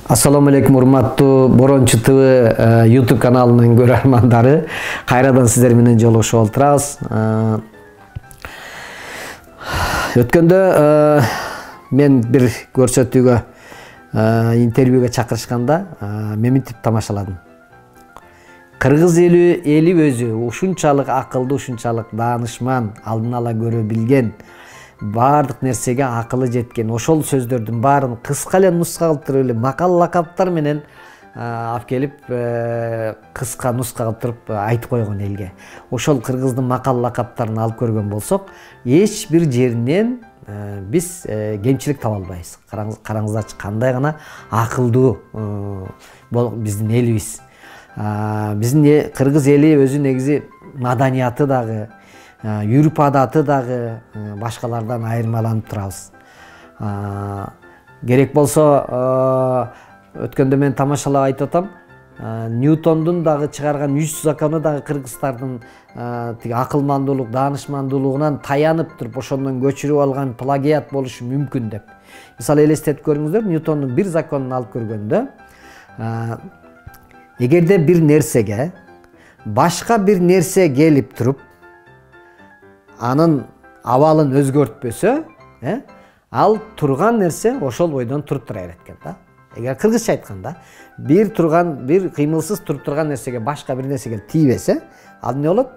Assalamu alaikum урматтуу Борончу ТВ YouTube каналынын көрөрмандары. Кайрадан сиздер менен жолугушуп отурабыз. Өткөндө мен бир көрсөтүүгө интервьюга чакырышканда меминтип тамашаладым. Кыргыз эли өзү ушунчалык акылдуу, ушунчалык даанышман, алдын ала көрө билген, бардык нерсеге акылы жеткен, ошол сөздөрдүн баарын кыска эле нуска кылып туруп эле макал лакаптар менен алып келип кыска нуска кылып туруп айтып койгон элге. Ошол кыргыздын макал лакаптарын алып көргөн болсок, эч бир жеринен биз кемчилик таба албайбыз. Караңыздарчы, кандай гана акылдуу биздин элибиз. Биздин кыргыз эли өзү негизи маданияты дагы, жүрүп адаты дагы башкалардан айырмаланып турабыз. Керек болсо өткөндө мен тамашалап айтып атам, Ньютондун дагы чыгарган 3 закону дагы кыргыздардын тиги акылмандуулук, даанышмандуулугунан таянып туруп ошондон көчүрүп алган плагиат болушу мүмкүн деп. Мисалы элестетип көрүңүздөр, Ньютондун бир законун алып көргөндө, эгерде бир нерсеге башка бир нерсе келип туруп анын абалын өзгөртпөсө, ал турган нерсе ошол бойдон туруп тура берет экен да. Эгер кыргызча айтканда, бир кыймылсыз туруп турган нерсеге башка бир нерсе келип тийбесе, ал эмне болот?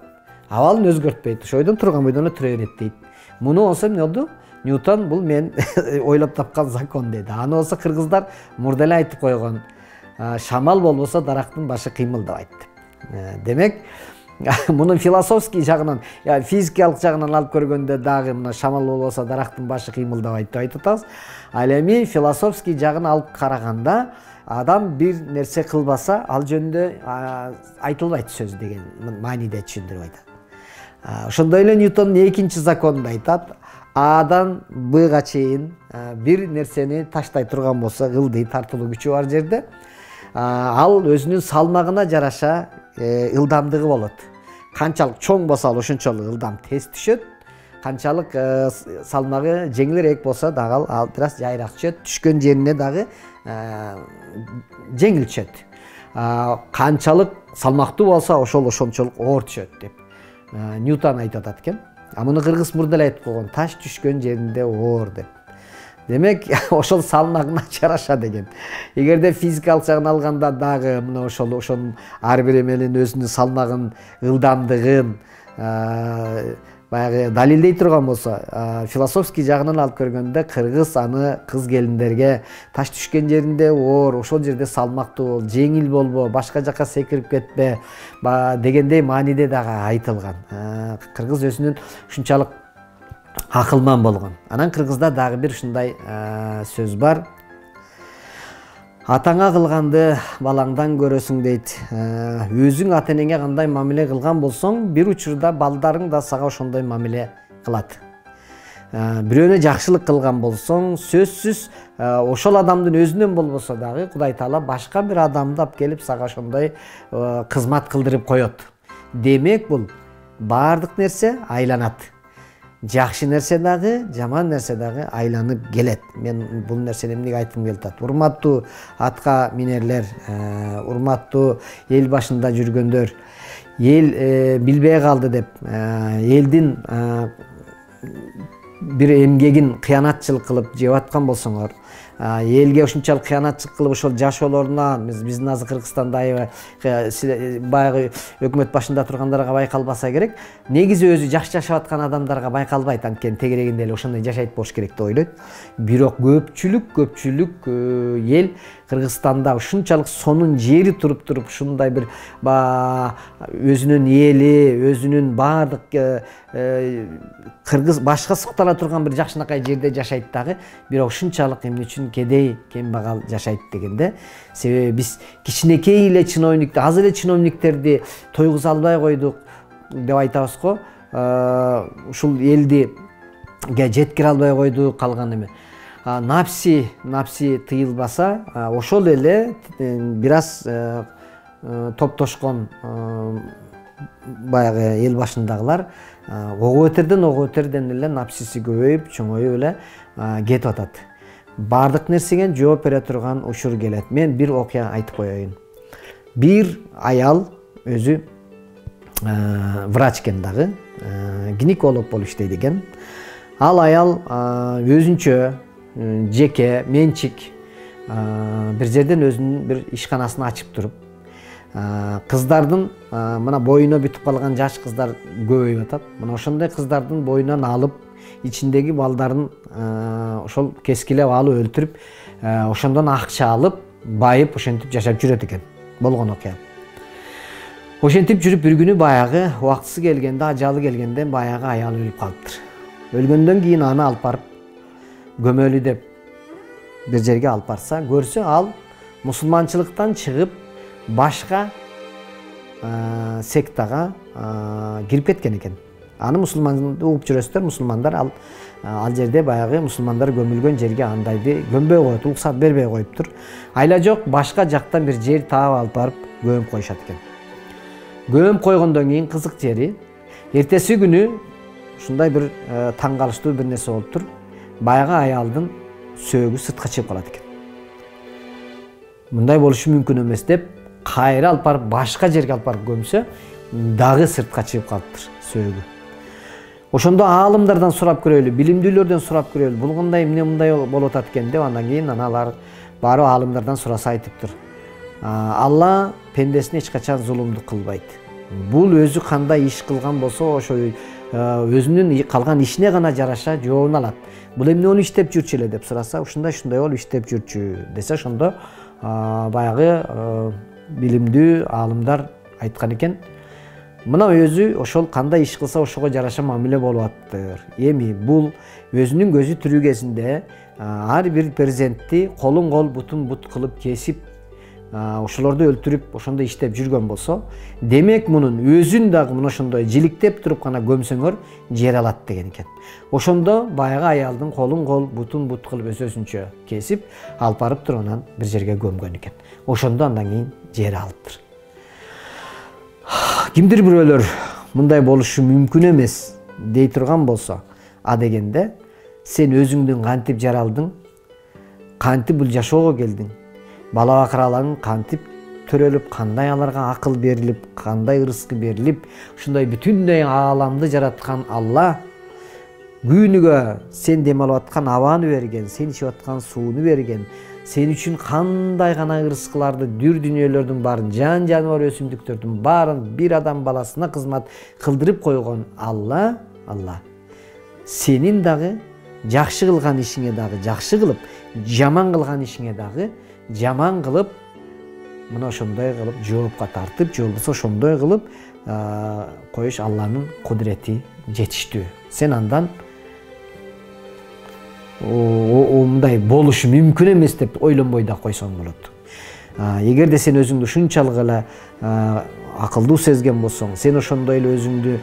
Абалын өзгөртпөйт, ошол бойдон турган бойдон эле тура берет дейт. Муну болсо эмне болду? Ньютон бул мен ойлоп тапкан закон деди. Аны болсо кыргыздар мурда эле айтып койгон. Шамал болбосо дарактын башы кыймылдабайт деп. Демек, муну философский жагынан, физикалык жагынан алып көргөндө дагы мына шамал болбосо дарактын башы кыймылдабайт деп айтып атабыз. Ал эми философский жагын алып караганда, адам бир нерсе кылбаса, ал жөнүндө айтылбайт сөз деген мааниде түшүндүрүп айтат. Ошондой эле Ньютондун экинчи законунда айтат, Адан Бга чейин бир нерсени таштай турган болсо, ылдый тартылуу күчү бар жерде, ал өзүнүн салмагына жараша ылдамдыгы болот. Канчалык чоң болсо, ошончолук ылдам тез түшөт. Канчалык салмагы жеңилирээк болсо дагы ал бир аз жайыраак түшөт. Түшкөн жерине дагы жеңил түшөт. Канчалык салмактуу болсо, ошончолук оор түшөт деп Ньютон айтып атат экен. Муну кыргыз мурда эле айтып койгон, таш түшкөн жеринде оор деп. Демек, ошол салмагына жараша деген. Эгерде физикалык жагын алганда дагы мына ошонун ар бир эменин өзүнүн салмагын, ылдамдыгын баягы далилдей турган болсо, философский жагынан алып көргөндө кыргыз аны кыз келиндерге таш түшкөн жеринде оор, ошол жерде салмактуу бол, жеңил болбо, башка жака секирип кетпе дегендей мааниде дагы айтылган. Кыргыз өзүнүн ушунчалык акылман болгон. Анан кыргызда дагы бир ушундай сөз бар. Атаңа кылганды балаңдан көрөсүң дейт. Өзүң ата энеңе кандай мамиле кылган болсоң, бир учурда балдарың да сага ошондой мамиле кылат. Бирөөнө жакшылык кылган болсоң, сөзсүз ошол адамдын өзүнөн болбосо дагы Кудай Таала башка бир адамды алып келип сага ошондой кызмат кылдырып коет. Демек, бул бардык нерсе айланат. Жакшы нерсе дагы, жаман нерсе дагы айланып келет. Мен бул нерсени эмнеге айткым келип атат? Урматтуу атка минерлер, урматтуу эл башында жүргөндөр, эл билбей калды деп, элдин бир эмгегин кыянатчылык кылып жеп аткан болсоңор, элге ушунчалык кыянатчылык кылып ошол жашоолорунан биздин азыр Кыргызстанда баягы өкмөт башында тургандарга байкалбаса керек, негизи өзү жакшы жашап аткан адамдарга байкалбайт, анткени тегерегинде эле ошондой жашайт болуш керек деп ойлойт. Бирок көпчүлүк эл Кыргызстанда ушунчалык сонун жери туруп ушундай бир өзүнүн эли, өзүнүн бардык кыргыз башка суктана турган бир жакшынакай жерде жашайт дагы, бирок ушунчалык эмне үчүн кедей, кембагал жашайт дегенде, себеби биз кичинекей эле чиновниктер, аз эле чиновниктерди тойгуза албай койдук деп айтабыз го. Ушул элди жеткире албай койдук, калган эме. Напси тыйылбаса, ошол эле бир аз топтошкон баягы эл башындагылар ого өтерден эле напсиси көбөйүп, чоңоюп эле кетип атат. бардык нерсеге жооп бере турган учур келет. Мен бир окуя айтып коеюн. Bir ayal özü vraçken dagы, ginekolog bolup işleydi eken. Al ayal özünчө жеке менчик bir жерден өзүнүн bir ишканасын ачып туруп, кыздардын мына боюна бүтүп калган жаш кыздар көбөйүп атат. Мына ошондой кыздардын боюнан алып, ичиндеги балдарын ошол кескилеп алып өлтүрүп, ошондон акча алып, байып ошентип жашап жүрөт экен. Болгон окуя. Ошентип жүрүп bir күнү баягы убактысы келгенде, ажалы келгенде баягы аял өлүп калыптыр. Өлгөндөн кийин аны алып барып көмөлү деп bir жерге алып барса, көрсө ал мусулманчылыктан чыгып башка сектага кирип кеткен экен. Аны мусулманды угуп жүрөсүздөр, мусулмандар ал жерде баягы мусулмандар көмүлгөн жерге андайды көмбөй коет, уруксат бербей коюптур. Айла жок, башка жактан bir жер таап алып барып көмүп коюшат экен. Көмүп койгондон кийин кызык жери, эртеси күнү ушундай bir таң калыштуу bir нерсе болуптур. Баягы аялдын сөөгү сыртка чыгып калат экен. Мындай болушу мүмкүн эмес деп, кайра алып барып башка жерге алып барып көмсө, дагы сыртка чыгып калыптыр сөөгү. Ошондо аалымдардан сурап көрөлү, билимдүүлөрдөн сурап көрөлү, бул кандай эмне мындай болуп атат экен деп, андан кийин алар баары аалымдардан сураса айтыптыр. Алла пендесине эч качан зулумдук кылбайт. Бул өзү кандай иш кылган болсо, ошо өзүнүн калган ишине гана жараша жообун алат. Бул эмне болуп иштеп жүрчү эле деп сураса, ушундай болуп иштеп жүрчү десе, ошондо баягы билимдүү аалымдар айткан экен. Мына өзү ошол кандай иш кылса ошого жараша мамиле болуп аттыр. Эми бул өзүнүн көзү тирүү кезинде ар бир перзентти колун кол, бутун бут кылып кесип, ошолорду өлтүрүп, ошондой иштеп жүргөн болсо, демек мунун өзүн дагы мына ошондой жиликтеп туруп гана көмсөңөр жер алат деген экен. Ошондо баягы аялдын колун кол, бутун бут кылып өзүнчө кесип, алып барып туруп анан bir жерге көмгөн экен. Ошондо андан кийин жер алыптыр. Кимдир бирөөлөр мындай болушу мүмкүн эмес дей турган болсо, а дегенде сен өзүңдүн кантип жаралдың, кантип бул жашоого келдиң, бала бакыраларың кантип төрөлүп, кандай аларга акыл берилип, кандай ырыскы берилип, ушундай бүтүндөй ааламды жараткан Алла күнүгө сен дем алып аткан абаны берген, сен ичип аткан сууну берген, сен үчүн кандай гана ырыскыларды, дүр дүйнөлөрдүн баарын, жан жаныбар өсүмдүктөрдүн баарын бир адам баласына кызмат кылдырып койгон Алла сенин дагы жакшы кылган ишиңе дагы жакшы кылып, жаман кылган ишиңе дагы жаман кылып, мына ошондой кылып жоопка тартып, же болбосо ошондой кылып коюш Алланын кудурети жетиштүү. Сен андан мындай болушу мүмкүн эмес деп ойлонбой да койсоң болот. Эгерде сен өзүңдү ушунчалык эле акылдуу сезген болсоң, сен ошондой эле өзүңдү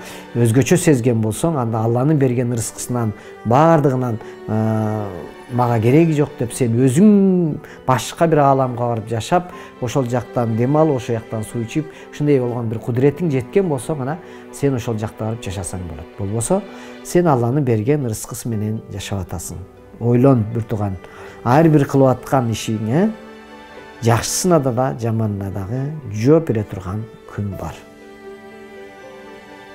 өзгөчө сезген болсоң, анда Алланын берген ырыскысынан баардыгынан мага кереги жок деп сен өзүң башка бир ааламга барып жашап, ошол жактан дем алып, ошол жактан суу ичип, ушундай болгон бир кудуретиң жеткен болсо, ана сен ошол жакта барып жашасаң болот. Болбосо, сен Алланын берген ырыскысы менен жашап атасың. Ойлон бир тууган, ар бир кылып аткан ишиңе жакшысына да жаманына дагы жооп бере турган күн бар.